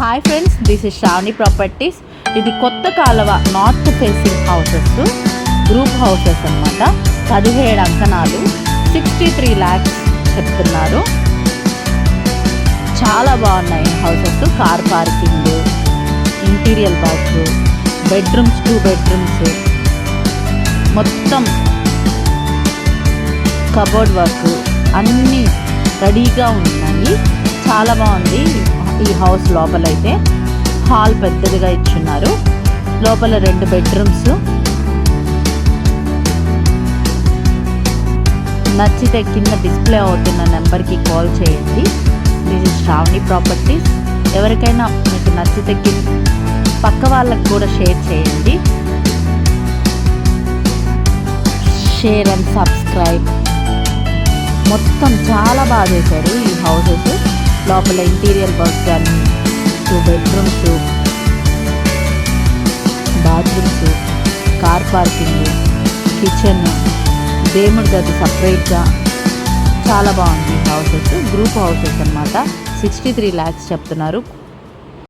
Hi friends, this is Shravani properties. ఇది కొత్త కాలువ north facing houses, group houses అన్నమాట. 17 అంకణాలు, 63 lakhs చెప్తున్నారు. చాలా బాగున్నాయి houses. Car parking, interior bathroom, bedrooms, 2 bedrooms, మొత్తం కబోర్డ్ వర్క్ అన్నీ రెడీగా ఉన్నాయి. చాలా బాగుంది ఈ హౌస్. లోపలైతే హాల్ పెద్దదిగా ఇచ్చున్నారు. లోపల 2 bedrooms. నచ్చితే కింద డిస్ప్లే అవుతున్న నెంబర్కి కాల్ చేయండి. This is Shravani properties. ఎవరికైనా మీకు నచ్చితే పక్క వాళ్ళకి కూడా షేర్ చేయండి. Share and subscribe. మొత్తం చాలా బాగా చేశారు ఈ హౌసెస్. లోపల ఇంటీరియర్ వర్క్ కానీ, 2 bedrooms, bathrooms, car parking, kitchen, దేవుడి గది సపరేట్గా. చాలా బాగుంది హౌసెస్. గ్రూప్ హౌసెస్ అన్నమాట. 63 lakhs చెప్తున్నారు.